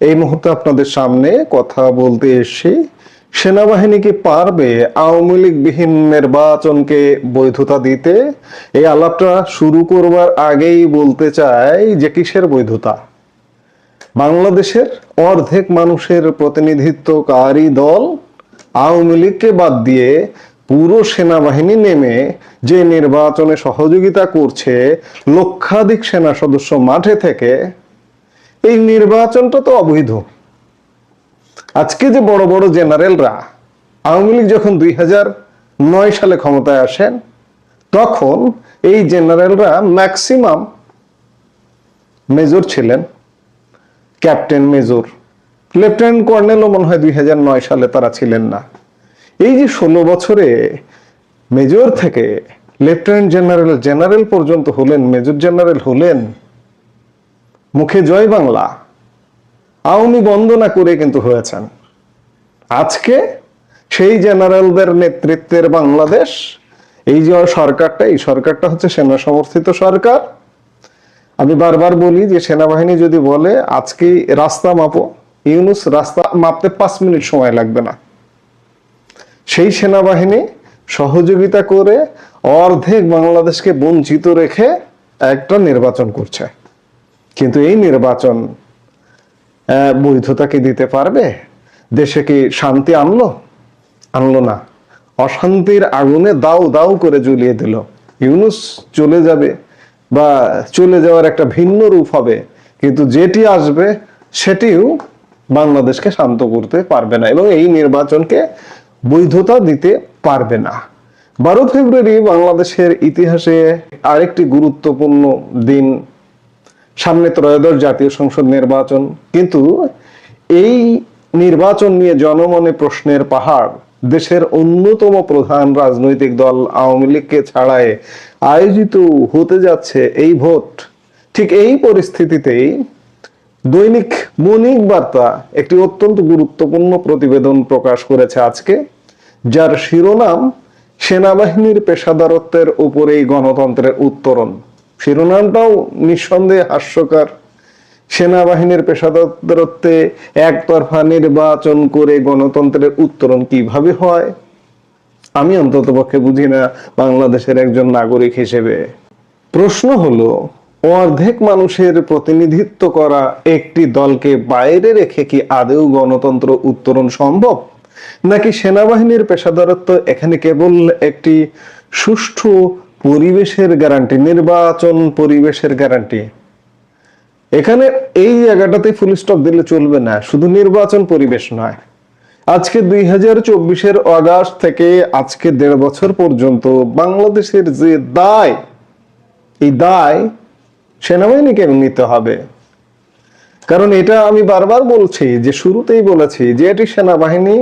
এই মুহূর্তে আপনাদের সামনে কথা বলতে এসে সেনাবাহিনী কি পারবে আওয়ামী লীগ বিহীন নির্বাচনকে বৈধতা দিতে? এই আলাপটা শুরু করবার আগেই বলতে চাই যে কিসের বৈধতা? বাংলাদেশের অর্ধেক মানুষের প্রতিনিধিত্বকারী দল আওয়ামী লীগকে বাদ দিয়ে পুরো সেনাবাহিনী নেমে যে নির্বাচনে সহযোগিতা করছে, লক্ষাধিক সেনা সদস্য মাঠে থেকে, এই নির্বাচনটা তো অবৈধ। আজকে যে বড় বড় জেনারেলরা, আওয়ামী লীগ যখন 2009 সালে ক্ষমতায় আসেন, তখন এই জেনারেলরা ম্যাক্সিমাম মেজর ছিলেন, ক্যাপ্টেন মেজর, লেফটেন্যান্ট কর্নেলও মনে হয় 2009 সালে তারা ছিলেন না। এই যে 16 বছরে মেজর থেকে লেফটেন্যান্ট জেনারেল, জেনারেল পর্যন্ত হলেন, মেজর জেনারেল হলেন, মুখে জয় বাংলা, আওয়ামী বন্দনা করে কিন্তু হয়েছেন। আজকে সেই জেনারেলদের নেতৃত্বের বাংলাদেশ, এই যে সরকারটা, এই সরকারটা হচ্ছে সেনা সমর্থিত সরকার। আমি বারবার বলি যে সেনাবাহিনী যদি বলে আজকে রাস্তা মাপো, ইউনূস রাস্তা মাপতে 5 মিনিট সময় লাগবে না। সেই সেনাবাহিনী সহযোগিতা করে অর্ধেক বাংলাদেশকে বঞ্চিত রেখে একটা নির্বাচন করছে। কিন্তু এই নির্বাচন বৈধতা কি দিতে পারবে? দেশে কি শান্তি আনলো? আনলো না। অশান্তির আগুনে দাউ দাউ করে জ্বলিয়ে দিল। ইউনূস চলে যাবে বা চলে যাওয়ার একটা ভিন্ন রূপ হবে, কিন্তু যেটি আসবে সেটিও বাংলাদেশকে শান্ত করতে পারবে না এবং এই নির্বাচনকে বৈধতা দিতে পারবে না। 12 ফেব্রুয়ারি বাংলাদেশের ইতিহাসে আরেকটি গুরুত্বপূর্ণ দিন। সামনে ত্রয়োদশ জাতীয় সংসদ নির্বাচন, কিন্তু এই নির্বাচন নিয়ে জনমনে প্রশ্নের পাহাড়। দেশের অন্যতম প্রধান রাজনৈতিক দল আওয়ামী লীগকে ছাড়ায় আয়োজিত হতে যাচ্ছে এই ভোট। ঠিক এই পরিস্থিতিতেই দৈনিক বণিক বার্তা একটি অত্যন্ত গুরুত্বপূর্ণ প্রতিবেদন প্রকাশ করেছে আজকে, যার শিরোনাম সেনাবাহিনীর পেশাদারত্বের উপরেই গণতন্ত্রের উত্তরণ। শিরোনামটাও নিঃসন্দেহে হাস্যকর। সেনাবাহিনীর পেশাদারত্বে একতরফা নির্বাচন করে গণতন্ত্রের উত্তরণ কিভাবে হয়? আমি অন্ততপক্ষে বুঝি না বাংলাদেশের একজন নাগরিক হিসেবে। প্রশ্ন হলো, অর্ধেক মানুষের প্রতিনিধিত্ব করা একটি দলকে বাইরে রেখে কি আদৌ গণতন্ত্র উত্তরণ সম্ভব? নাকি সেনাবাহিনীর পেশাদারত্ব এখানে কেবল একটি সুষ্ঠু পরিবেশের গ্যারান্টি, নির্বাচন পরিবেশের গ্যারান্টি? এখানে এই জায়গাটাতে ফুল স্টপ দিলে চলবে না। শুধু নির্বাচন পরিবেশ নয়, আজকে 2024-এর অগাস্ট থেকে আজকে 1.5 বছর পর্যন্ত বাংলাদেশের যে দায়, এই দায় সেনাবাহিনীকে নিতে হবে। কারণ এটা আমি বারবার বলছি, যে শুরুতেই বলেছি যে এটি সেনাবাহিনী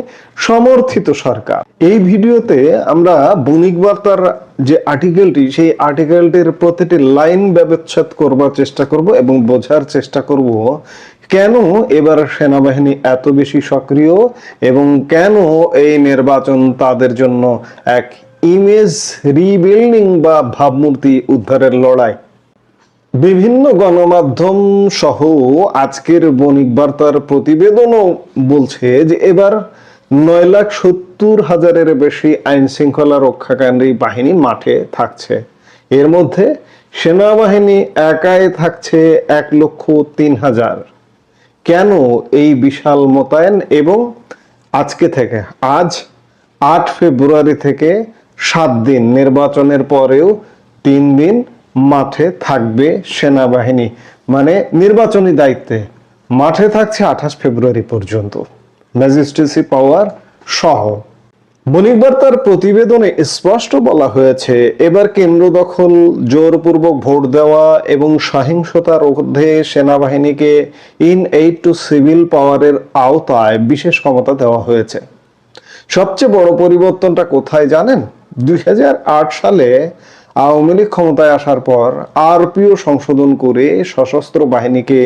সমর্থিত সরকার। এই ভিডিওতে আমরা বণিক বার্তার যে আর্টিকেলটি, সেই আর্টিকেলটির প্রতিটি লাইন ব্যবচ্ছেদ করবার চেষ্টা করব এবং বোঝার চেষ্টা করব কেন এবার সেনাবাহিনী এত বেশি সক্রিয় এবং কেন এই নির্বাচন তাদের জন্য এক ইমেজ রিবিল্ডিং বা ভাবমূর্তি উদ্ধারের লড়াই। বিভিন্ন গণমাধ্যম সহ আজকের বণিক বার্তার প্রতিবেদনও বলছে যে এবার 9,70,000-এর বেশি আইন শৃঙ্খলা রক্ষাকারী বাহিনী মাঠে থাকছে। এর মধ্যে সেনাবাহিনী একাই থাকছে 1,03,000। কেন এই বিশাল মোতায়েন? এবং আজকে থেকে, আজ 8 ফেব্রুয়ারি থেকে 7 দিন, নির্বাচনের পরেও 3 দিন মাঠে থাকবে সেনাবাহিনী, মানে নির্বাচনী দায়িত্বে মাঠে থাকছে 28 ফেব্রুয়ারি পর্যন্ত, ম্যাজিস্ট্রেসি পাওয়ার সহ। বণিক বার্তার প্রতিবেদনে স্পষ্ট বলা হয়েছে, এবার কেন্দ্র দখল, জোরপূর্বক ভোট দেওয়া এবং সহিংসতা রোধে সেনাবাহিনীকে ইন-এইড টু সিভিল পাওয়ারের আওতায় বিশেষ ক্ষমতা দেওয়া হয়েছে। সবচেয়ে বড় পরিবর্তনটা কোথায় জানেন? 2008 সালে আওয়ামী লীগ ক্ষমতায় আসার পর আরপিও সংশোধন করে সশস্ত্র বাহিনীকে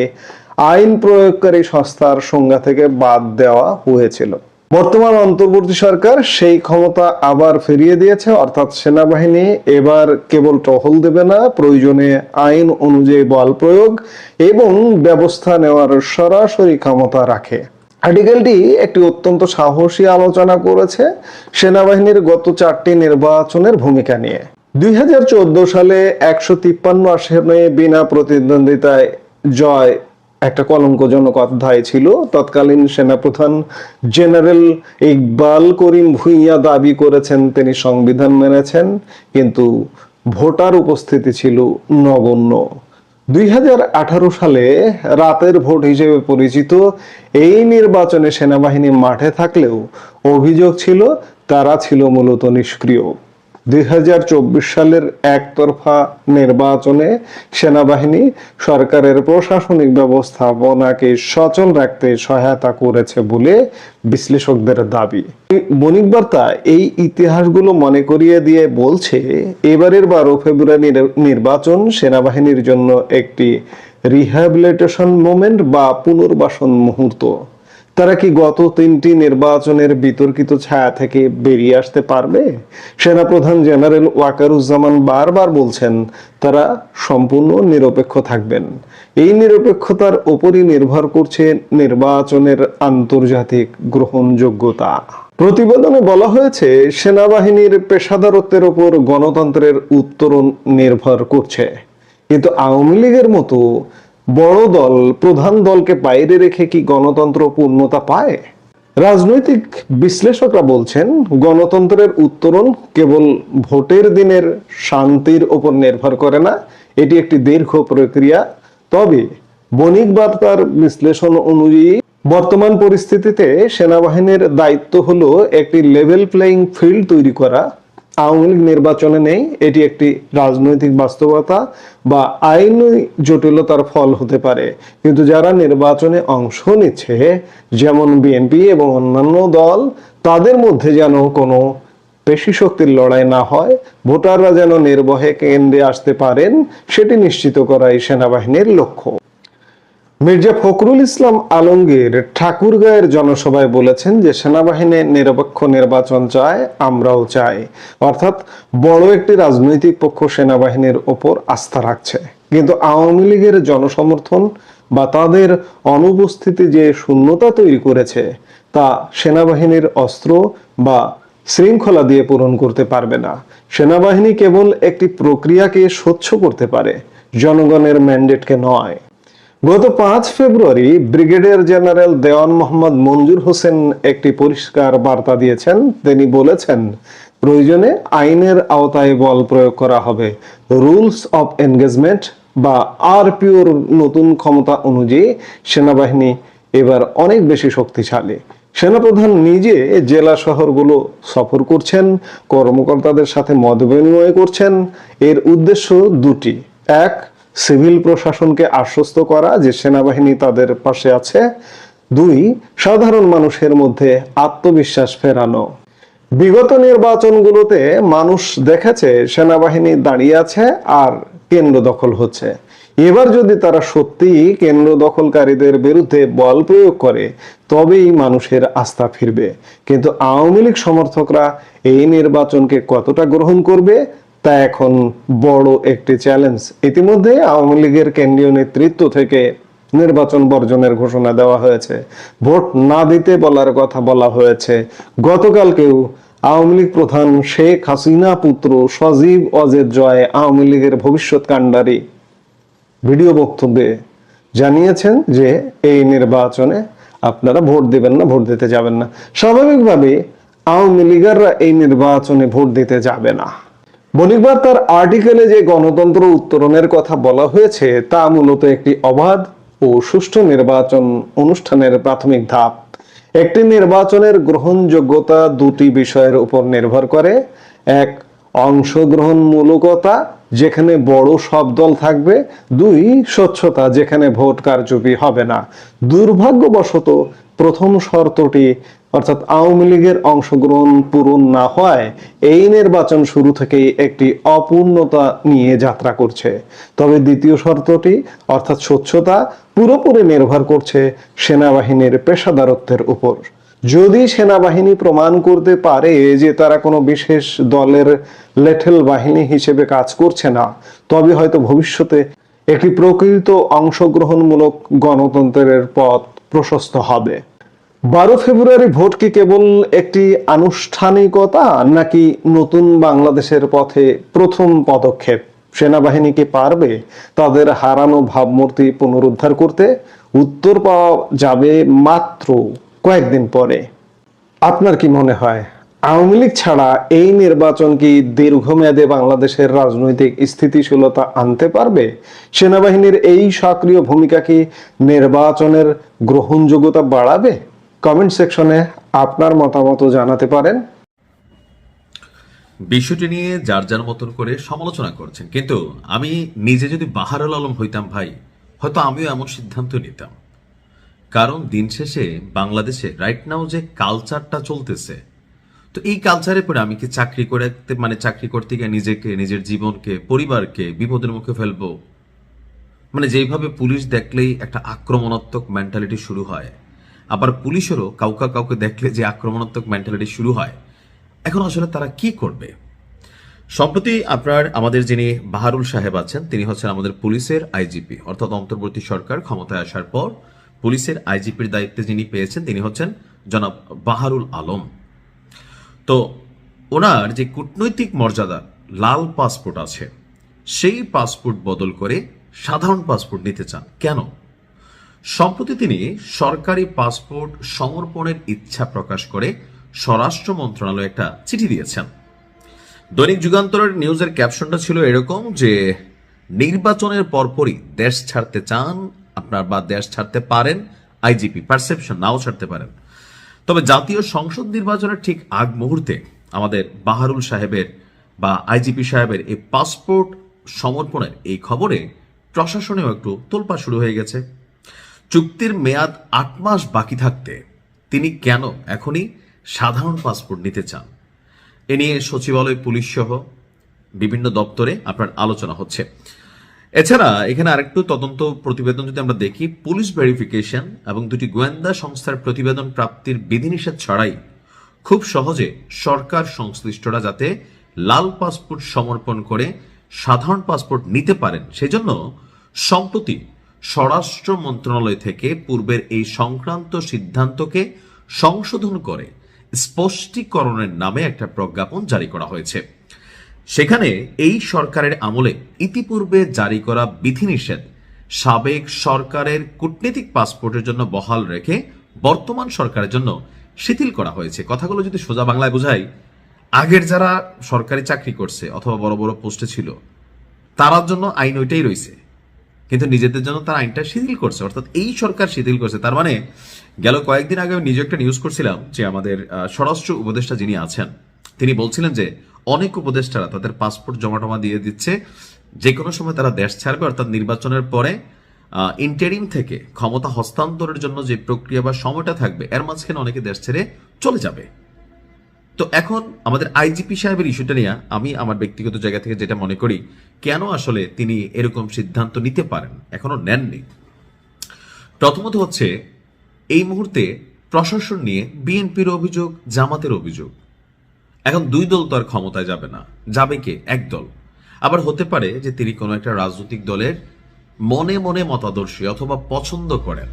আইন প্রয়োগকারী সংস্থার সংজ্ঞা থেকে বাদ দেওয়া হয়েছিল। বর্তমান অন্তর্বর্তী সরকার সেই ক্ষমতা আবার ফিরিয়ে দিয়েছে, অর্থাৎ সেনাবাহিনী এবার কেবল টহল দেবে না, প্রয়োজনে আইন অনুযায়ী বল প্রয়োগ এবং ব্যবস্থা নেওয়ার সরাসরি ক্ষমতা রাখে। আর্টিকেলটি একটি অত্যন্ত সাহসী আলোচনা করেছে সেনাবাহিনীর গত 4টি নির্বাচনের ভূমিকা নিয়ে। 2014 সালে 153 আসনে বিনা প্রতিদ্বন্দ্বিতায় জয় একটা কলঙ্কজনক অধ্যায় ছিল। তৎকালীন সেনাপ্রধান জেনারেল ইকবাল করিম ভুঁইয়া দাবি করেছেন তিনি সংবিধান মেনেছেন, কিন্তু ভোটার উপস্থিতি ছিল নগণ্য। 2018 সালে রাতের ভোট হিসেবে পরিচিত এই নির্বাচনে সেনাবাহিনী মাঠে থাকলেও অভিযোগ ছিল তারা ছিল মূলত নিষ্ক্রিয়। 2024 সালের একতরফা নির্বাচনে সেনাবাহিনী সরকারের প্রশাসনিক ব্যবস্থাপনাকে সচল রাখতে সহায়তা করেছে বলে বিশ্লেষকদের দাবি। বণিক বার্তা এই ইতিহাসগুলো মনে করিয়ে দিয়ে বলছে, এবারের 12 ফেব্রুয়ারি নির্বাচন সেনাবাহিনীর জন্য একটি রিহ্যাবিলিটেশন মোমেন্ট বা পুনর্বাসন মুহূর্ত। তারা কি গত 3টি নির্বাচনের বিতর্কিত ছায়া থেকে বেরিয়ে আসতে পারবে? সেনাপ্রধান জেনারেল ওয়াকারুজ্জামান বারবার বলছেন তারা সম্পূর্ণ নিরপেক্ষ থাকবেন। এই নিরপেক্ষতার উপরই নির্ভর করছে নির্বাচনের আন্তর্জাতিক গ্রহণযোগ্যতা। প্রতিবেদনে বলা হয়েছে সেনাবাহিনীর পেশাদারত্বের উপর গণতন্ত্রের উত্তরণ নির্ভর করছে, কিন্তু আওয়ামী লীগের মতো বড় দল প্রধান দলকে বাইরে রেখে কি গণতন্ত্র পূর্ণতা পায়? রাজনৈতিক বিশ্লেষকরা বলছেন গণতন্ত্রের উত্তরণ কেবল ভোটের দিনের শান্তির উপর নির্ভর করে না, এটি একটি দীর্ঘ প্রক্রিয়া। তবে বণিক বার্তার বিশ্লেষণ অনুযায়ী বর্তমান পরিস্থিতিতে সেনাবাহিনীর দায়িত্ব হলো একটি লেভেল প্লেইং ফিল্ড তৈরি করা। আওয়ামী লীগ নির্বাচনে নেই, এটি একটি রাজনৈতিক বাস্তবতা বা আইনি জটিলতার ফল হতে পারে, কিন্তু যারা নির্বাচনে অংশ নিচ্ছে যেমন বিএনপি এবং অন্যান্য দল, তাদের মধ্যে যেন কোনো পেশি শক্তির লড়াই না হয়, ভোটাররা যেন নির্ভয়ে কেন্দ্রে আসতে পারেন, সেটি নিশ্চিত করাই সেনাবাহিনীর লক্ষ্য। মির্জা ফখরুল ইসলাম আলমগীর ঠাকুরগাঁয়ের জনসভায় বলেছেন যে সেনাবাহিনী নিরপেক্ষ নির্বাচন চায়, আমরাও চাই। অর্থাৎ বড় একটি রাজনৈতিক পক্ষ সেনাবাহিনীর ওপর আস্থা রাখছে, কিন্তু আওয়ামী লীগের জনসমর্থন বা তাদের অনুপস্থিতি যে শূন্যতা তৈরি করেছে তা সেনাবাহিনীর অস্ত্র বা শৃঙ্খলা দিয়ে পূরণ করতে পারবে না। সেনাবাহিনী কেবল একটি প্রক্রিয়াকে স্বচ্ছ করতে পারে, জনগণের ম্যান্ডেটকে নয়। গত 5 ফেব্রুয়ারি ব্রিগেডিয়ার জেনারেল দেওয়ান মোহাম্মদ মঞ্জুর হোসেন একটি পরিষ্কার বার্তা দিয়েছেন। তিনি বলেছেন প্রয়োজনে আইনের আওতায় বল প্রয়োগ করা হবে। রুলস অফ এনগেজমেন্ট বা আরপিওর নতুন ক্ষমতা অনুযায়ী সেনাবাহিনী এবার অনেক বেশি শক্তিশালী। সেনাপ্রধান নিজে জেলা শহরগুলো সফর করছেন, কর্মকর্তাদের সাথে মত বিনিময় করছেন। এর উদ্দেশ্য দুটি: এক, সিভিল প্রশাসনকে আশ্বস্ত করা যে সেনাবাহিনী তাদের পাশে আছে; দুই, সাধারণ মানুষের মধ্যে আত্মবিশ্বাস ফেরানো। বিগত নির্বাচনগুলোতে মানুষ দেখেছে সেনাবাহিনী দাঁড়িয়ে আছে আর কেন্দ্র দখল হচ্ছে। এবার যদি তারা সত্যিই কেন্দ্র দখলকারীদের বিরুদ্ধে বল প্রয়োগ করে তবেই মানুষের আস্থা ফিরবে। কিন্তু আওয়ামী লীগ সমর্থকরা এই নির্বাচনকে কতটা গ্রহণ করবে তা এখন বড় একটি চ্যালেঞ্জ। ইতিমধ্যে আওয়ামী লীগের কেন্দ্রীয় নেতৃত্ব থেকে নির্বাচন বর্জনের ঘোষণা দেওয়া হয়েছে, ভোট না দিতে বলার কথা বলা হয়েছে। গতকালকেও আওয়ামী লীগ প্রধান শেখ হাসিনা পুত্র সজীব অজেদ জয় আওয়ামী লীগের ভবিষ্যৎ কাণ্ডারি ভিডিও বক্তব্যে জানিয়েছেন যে এই নির্বাচনে আপনারা ভোট দিবেন না, ভোট দিতে যাবেন না। স্বাভাবিকভাবে আওয়ামী লীগাররা এই নির্বাচনে ভোট দিতে যাবে না। বণিক বার্তার আর্টিকেলে যে গণতন্ত্র উত্তরণের কথা বলা হয়েছে তা মূলত একটি অবাধ ও সুষ্ঠু নির্বাচন অনুষ্ঠানের প্রাথমিক ধাপ। একটি নির্বাচনের গ্রহণযোগ্যতা দুটি বিষয়ের উপর নির্ভর করে: এক, অংশগ্রহণমূলকতা, যেখানে বড় সব দল থাকবে; দুই, স্বচ্ছতা, যেখানে ভোট কারচুপি হবে না। দুর্ভাগ্যবশত প্রথম শর্তটি অর্থাৎ আওয়ামী লীগের অংশগ্রহণ পূরণ না হয় এই নির্বাচন শুরু থেকেই একটি অপূর্ণতা নিয়ে যাত্রা করছে। তবে দ্বিতীয় শর্তটি অর্থাৎ স্বচ্ছতা পুরোপুরি নির্ভর করছে সেনাবাহিনীর পেশাদারত্বের উপর। যদি সেনাবাহিনী প্রমাণ করতে পারে যে তারা কোনো বিশেষ দলের লেঠেল বাহিনী হিসেবে কাজ করছে না, তবে হয়তো ভবিষ্যতে একটি প্রকৃত অংশগ্রহণমূলক গণতন্ত্রের পথ প্রশস্ত হবে। 12 ফেব্রুয়ারি ভোট কি কেবল একটি আনুষ্ঠানিকতা, নাকি নতুন বাংলাদেশের পথে প্রথম পদক্ষেপ? সেনাবাহিনী কি পারবে তাদের হারানো ভাবমূর্তি পুনরুদ্ধার করতে? উত্তর পাওয়া যাবে মাত্র কয়েকদিন পরে। আপনার কি মনে হয়, আওয়ামী লীগ ছাড়া এই নির্বাচন কি দীর্ঘমেয়াদে বাংলাদেশের রাজনৈতিক স্থিতিশীলতা আনতে পারবে? সেনাবাহিনীর এই সক্রিয় ভূমিকা কি নির্বাচনের গ্রহণযোগ্যতা বাড়াবে? কমেন্ট সেকশনে আপনার মতামত জানাতে পারেন। বিষয়টি নিয়ে যার যার মতন করে সমালোচনা করছেন, কিন্তু আমি নিজে যদি বাহারুল আলম হইতাম ভাই, হয়তো আমিও এমন সিদ্ধান্ত নিতাম। কারণ দিন শেষে বাংলাদেশে রাইট নাও যে কালচারটা চলতেছে, তো এই কালচারে পরে আমি কি চাকরি করতে গিয়ে নিজেকে, নিজের জীবনকে, পরিবারকে বিপদের মুখে ফেলবো? যেইভাবে পুলিশ দেখলেই একটা আক্রমণাত্মক মেন্টালিটি শুরু হয়, আবার পুলিশেরও কাউকে কাউকে দেখলে যে আক্রমণাত্মক মেন্টালিটি শুরু হয়, এখন আসলে তারা কি করবে? সম্প্রতি আমাদের যিনি বাহারুল সাহেব আছেন, তিনি হচ্ছেন আমাদের পুলিশের আইজিপি, অর্থাৎ অন্তর্বর্তী সরকার ক্ষমতায় আসার পর পুলিশের আইজিপির দায়িত্বে যিনি পেয়েছেন তিনি হচ্ছেন জনাব বাহারুল আলম। তো ওনার যে কূটনৈতিক মর্যাদা লাল পাসপোর্ট আছে, সেই পাসপোর্ট বদল করে সাধারণ পাসপোর্ট নিতে চান কেন? সম্প্রতি তিনি সরকারি পাসপোর্ট সমর্পণের ইচ্ছা প্রকাশ করে স্বরাষ্ট্র মন্ত্রণালয়ে একটা চিঠি দিয়েছেন। দৈনিক যুগান্তরের নিউজের ক্যাপশনটা ছিল এরকম যে, নির্বাচনের পরপরই দেশ ছাড়তে চান বা দেশ ছাড়তে পারেন আইজিপি, পারসেপশন নাও ছাড়তে পারেন। তবে জাতীয় সংসদ নির্বাচনের ঠিক আগ মুহূর্তে আমাদের বাহারুল সাহেবের বা আইজিপি সাহেবের এই পাসপোর্ট সমর্পণের এই খবরে প্রশাসনেও একটু তোলপাড় শুরু হয়ে গেছে। চুক্তির মেয়াদ 8 মাস বাকি থাকতে তিনি কেন এখনই সাধারণ পাসপোর্ট নিতে চান, এ নিয়ে সচিবালয়, পুলিশ সহ বিভিন্ন দপ্তরে আপনার আলোচনা হচ্ছে। এছাড়া এখানে আরেকটু তদন্ত প্রতিবেদন যদি আমরা দেখি, পুলিশ ভেরিফিকেশন এবং দুটি গোয়েন্দা সংস্থার প্রতিবেদন প্রাপ্তির বিধিনিষেধ ছাড়াই খুব সহজে সরকার সংশ্লিষ্টরা যাতে লাল পাসপোর্ট সমর্পণ করে সাধারণ পাসপোর্ট নিতে পারেন, সেজন্য সম্প্রতি স্বরাষ্ট্র মন্ত্রণালয় থেকে পূর্বের এই সংক্রান্ত সিদ্ধান্তকে সংশোধন করে স্পষ্টীকরণের নামে একটা প্রজ্ঞাপন জারি করা হয়েছে। সেখানে এই সরকারের আমলে ইতিপূর্বে জারি করা বিধিনিষেধ সাবেক সরকারের কূটনীতিক পাসপোর্টের জন্য বহাল রেখে বর্তমান সরকারের জন্য শিথিল করা হয়েছে। কথাগুলো যদি সোজা বাংলায় বোঝাই, আগের যারা সরকারি চাকরি করছে অথবা বড় বড় পোস্টে ছিল, তার জন্য আইন ওইটাই রয়েছে, কিন্তু নিজেদের জন্য তার আইনটা শিথিল করছে, অর্থাৎ এই সরকার শিথিল করছে। তার মানে গেল কয়েকদিন আগে আমি নিজে একটা নিউজ করছিলাম যে আমাদের স্বরাষ্ট্র উপদেষ্টা যিনি আছেন, তিনি বলছিলেন যে অনেক উপদেষ্টারা তাদের পাসপোর্ট জমা দিয়ে দিচ্ছে, যে কোনো সময় তারা দেশ ছাড়বে, অর্থাৎ নির্বাচনের পরে ইন্টারিম থেকে ক্ষমতা হস্তান্তরের জন্য যে প্রক্রিয়া বা সময়টা থাকবে, এর মাঝখানে অনেকে দেশ ছেড়ে চলে যাবে। তো এখন আমাদের আইজিপি সাহেবের ইস্যুটা নিয়ে আমি আমার ব্যক্তিগত জায়গা থেকে যেটা মনে করি, কেন আসলে তিনি এরকম সিদ্ধান্ত নিতে পারেন, এখনো নেননি। প্রথমত হচ্ছে, এই মুহূর্তে প্রশাসন নিয়ে বিএনপির অভিযোগ, জামাতের অভিযোগ। এখন দুই দল তো আর ক্ষমতায় যাবে না, যাবে কে? এক দল। আবার হতে পারে যে তিনি কোনো একটা রাজনৈতিক দলের মনে মনে মতাদর্শী অথবা পছন্দ করেন,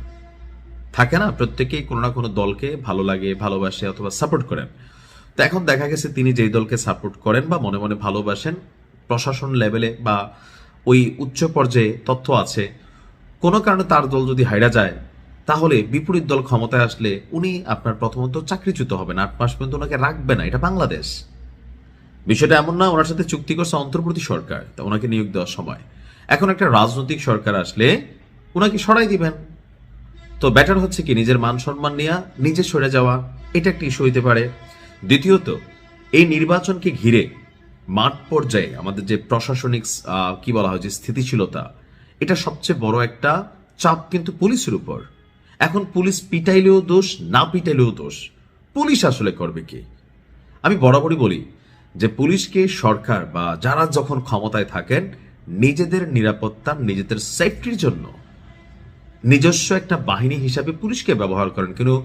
থাকে না, প্রত্যেকেই কোনো না কোনো দলকে ভালো লাগে, ভালোবাসে অথবা সাপোর্ট করেন। তো এখন দেখা গেছে তিনি যেই দলকে সাপোর্ট করেন বা মনে মনে ভালোবাসেন, প্রশাসন লেভেলে বা ওই উচ্চ পর্যায়ে তথ্য আছে, কোনো কারণে তার দল যদি হাইরা যায়, তাহলে বিপরীত দল ক্ষমতায় আসলে উনি আপনার প্রথমত চাকরিচ্যুত হবেন, 8 মাস পর্যন্ত ওনাকে রাখবে না। এটা বাংলাদেশ। বিষয়টা এমন না ওনার সাথে চুক্তি করছে অন্তর্বর্তী সরকার, তা ওনাকে নিয়োগ দেওয়ার সময়। এখন একটা রাজনৈতিক সরকার আসলে ওনাকে সরাই দিবেন। তো বেটার হচ্ছে কি, নিজের মান সম্মান নিয়ে নিজে সরে যাওয়া, এটা একটা ইস্যু হইতে পারে। দ্বিতীয়ত, এই নির্বাচনকে ঘিরে মাঠ পর্যায়ে আমাদের যে প্রশাসনিক কি বলা হয় যে স্থিতিশীলতা, এটা সবচেয়ে বড় একটা চাপ কিন্তু পুলিশের উপর। এখন পুলিশ পিটাইলেও দোষ, না পিটাইলেও দোষ, পুলিশ আসলে করবে কি? আমি বরাবরই বলি যে পুলিশকে সরকার বা যারা যখন ক্ষমতায় থাকেন, নিজেদের নিরাপত্তা, নিজেদের সেফটির জন্য নিজস্ব একটা বাহিনী হিসাবে পুলিশকে ব্যবহার করেন, কিন্তু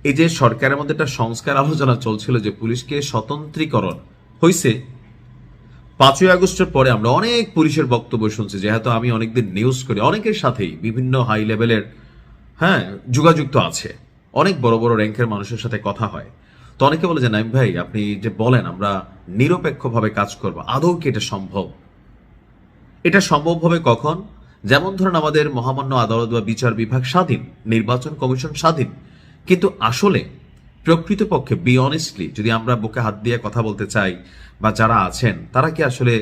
এই যে সরকারের মধ্যে একটা সংস্কার আলোচনা চলছিল যে পুলিশকে স্বতন্ত্রীকরণ হয়েছে, 5ই আগস্টের পরে আমরা অনেক পুলিশের বক্তব্য শুনছি, যেহেতু আমি অনেকদিন নিউজ করি, অনেকের সাথেই বিভিন্ন হাই লেভেলের যোগাযোগ তো আছে, অনেক বড় বড় র্যাঙ্কের মানুষের সাথে কথা হয়। তো অনেকে বলে যে নাইম ভাই আপনি যে বলেন আমরা নিরপেক্ষভাবে কাজ করব, আদৌ কি এটা সম্ভব? এটা সম্ভব হবে কখন? যেমন ধরুন আমাদের মহামান্য আদালত বা বিচার বিভাগ স্বাধীন, নির্বাচন কমিশন স্বাধীন, কিন্তু আসলে প্রকৃতপক্ষে বি অনেস্টলি যদি আমরা বুকে হাত দিয়ে কথা বলতে চাই, বা যারা আছেন তারা কি আসলে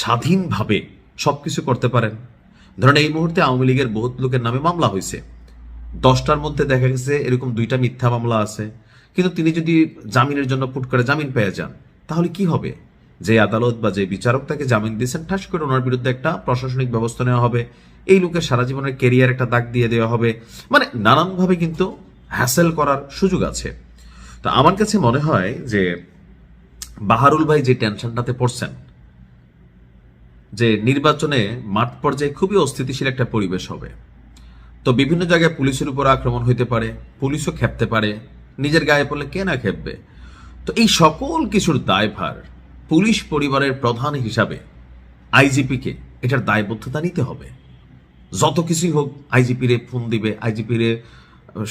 স্বাধীনভাবে সবকিছু করতে পারেন? ধরুন এই মুহূর্তে আওয়ামী লীগের বহুত লোকের নামে মামলা হয়েছে, 10টার মধ্যে দেখা গেছে এরকম 2টা মিথ্যা মামলা আছে, কিন্তু তিনি যদি জামিনের জন্য পুট করে জামিন পেয়ে যান, তাহলে কি হবে? যে আদালত বা যে বিচারক তাকে জামিন দিয়েছেন, ঠাস করে ওনার বিরুদ্ধে একটা প্রশাসনিক ব্যবস্থা নেওয়া হবে, এই লোকের সারা জীবনের কেরিয়ার একটা দাগ দিয়ে দেওয়া হবে, মানে নানানভাবে কিন্তু হ্যাসেল করার সুযোগ আছে। তো আমার কাছে মনে হয় যে বাহারুল ভাই যে টেনশনটাতে পড়ছেন, যে নির্বাচনে মাঠ পর্যায়ে খুবই অস্থিতিশীল একটা পরিবেশ হবে, তো বিভিন্ন জায়গায় পুলিশের উপর আক্রমণ হইতে পারে, পুলিশও খেপতে পারে, নিজের গায়ে পড়লে কে না খেপবে। তো এই সকল কিছুর দায়ভার পুলিশ পরিবারের প্রধান হিসাবে আইজিপিকে এটার দায়বদ্ধতা নিতে হবে। যত কিছুই হোক আইজিপিরে ফোন দিবে, আইজিপিরে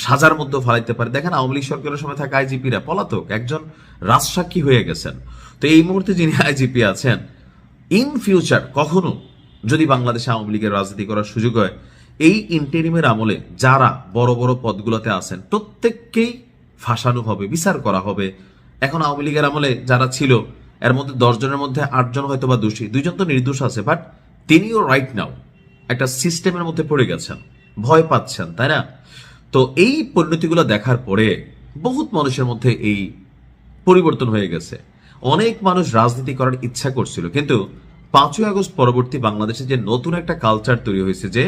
সাজার মধ্যে ফেলাইতে পারে। দেখেন আওয়ামী লীগ সরকারের সময় থাকা আইজিপিরা পলাতক, একজন রাজসাক্ষী হয়ে গেছেন। তো এই মুহূর্তে যিনি আইজিপি আছেন, ইন ফিউচার কখনো যদি বাংলাদেশে আওয়ামী লীগের রাজনীতি করার সুযোগ হয়, এই ইন্টেরিমের আমলে যারা বড় বড় পদগুলোতে আছেন প্রত্যেককেই ফাঁসানো হবে, বিচার করা হবে। এখন আওয়ামী লীগের আমলে যারা ছিল এর মধ্যে 10 জনের মধ্যে 8 জন হয়তো বা দোষী, 2 জন তো নির্দোষ আছে, বাট তিনিও রাইট নাও একটা সিস্টেমের মধ্যে পড়ে গেছেন, ভয় পাচ্ছেন, তাই না? তো এই পরিণতিগুলো দেখার পরে বহুত মানুষের মধ্যে এই পরিবর্তন হয়ে গেছে। অনেক মানুষ রাজনীতি করার ইচ্ছা করছিল, কিন্তু 5ই আগস্ট পরবর্তী বাংলাদেশে যে নতুন একটা কালচার তৈরি হয়েছে যে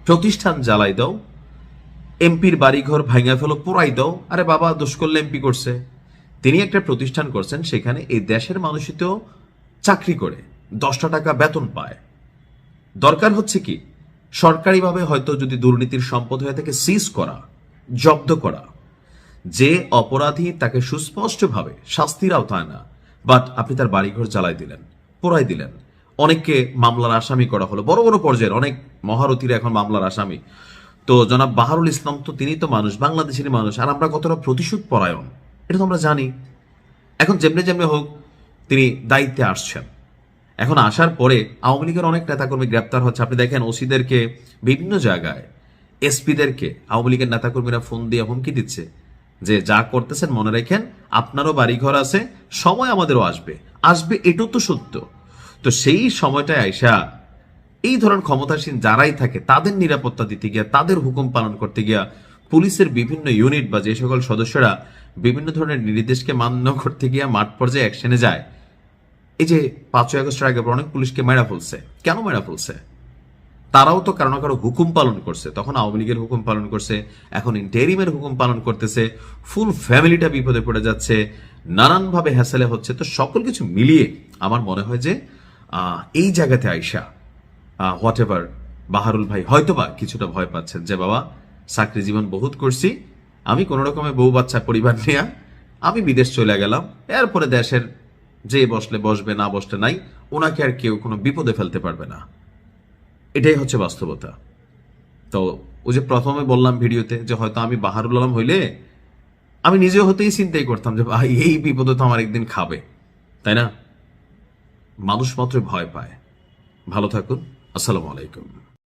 প্রতিষ্ঠান জ্বালাই দাও, এমপির বাড়িঘর ভাঙা ফেলো, পোড়াই দাও, আরে বাবা দোষ করলে এমপি করছে। তিনি একটা প্রতিষ্ঠান করছেন, সেখানে এই দেশের মানুষই তো চাকরি করে 10টা টাকা বেতন পায়। দরকার হচ্ছে কি সরকারিভাবে হয়তো যদি দুর্নীতির সম্পদ হয়ে থাকে সিজ করা, জব্দ করা, যে অপরাধী তাকে সুস্পষ্টভাবে শাস্তির আওতায় না, বাট আপনি তার বাড়িঘর জ্বালাই দিলেন, পোড়াই দিলেন, অনেককে মামলার আসামি করা হলো, বড় বড় পর্যায়ের অনেক মহারথীরা এখন মামলার আসামি। তো জনাব বাহারুল ইসলাম তো তিনি তো মানুষ, বাংলাদেশের মানুষ, আর আমরা কতটা প্রতিশোধ পরায়ণ এটা তো আমরা জানি। এখন যেমনি যেমনি হোক তিনি দায়িত্বে আসছেন, এখন আসার পরে আওয়ামী লীগের অনেক নেতাকর্মী গ্রেপ্তার হচ্ছে। আপনি দেখেন ওসিদেরকে বিভিন্ন জায়গায়, এসপিদেরকে আওয়ামী লীগের নেতাকর্মীরা ফোন দিয়ে হুমকি দিচ্ছে যে যা করতেছেন মনে রাখেন, আপনারও বাড়িঘর আছে, সময় আমাদেরও আসবে, এটাও তো সত্য। তো সেই সময়টায় আইসা এই ধরনের ক্ষমতাসীন যারাই থাকে তাদের নিরাপত্তা দিতে গিয়া, তাদের হুকুম পালন করতে গিয়া পুলিশের বিভিন্ন ইউনিট বা যে সকল সদস্যরা বিভিন্ন ধরনের নির্দেশকে মান্য করতে গিয়া মাঠ পর্যায়ে অ্যাকশনে যায়, এই যে 5ই আগস্টের আগে অনেক পুলিশকে মেরা ফেলছে। কেন মেরা ফেলছে? তারাও তো কারো না কারো হুকুম পালন করছে, তখন আওয়ামী লীগের হুকুম পালন করছে, এখন ইন্টেরিমের হুকুম পালন করতেছে, ফুল ফ্যামিলিটা বিপদে পড়ে যাচ্ছে, নানানভাবে হ্যাসেলে হচ্ছে। তো সকল কিছু মিলিয়ে আমার মনে হয় যে এই জায়গাতে আইসা হোয়াট এভার বাহারুল ভাই হয়তোবা কিছুটা ভয় পাচ্ছেন যে বাবা চাকরি জীবন বহুত করছি, আমি কোনো রকমের বউ বাচ্চা পরিবার নিয়ে আমি বিদেশ চলে গেলাম, এরপরে দেশের যে বসলে বসবে, না বসলে নাই, ওনাকে আর কেউ কোনো বিপদে ফেলতে পারবে না। এটাই হচ্ছে বাস্তবতা। তো ওই যে প্রথমে বললাম ভিডিওতে যে হয়তো আমি বাহারুল আলম হইলে আমি নিজেও হতেই চিন্তাই করতাম যে ভাই এই বিপদে তো আমার একদিন খাবে, তাই না? মানুষ মাত্র ভয় পায়। ভালো থাকুন, আসসালামু আলাইকুম।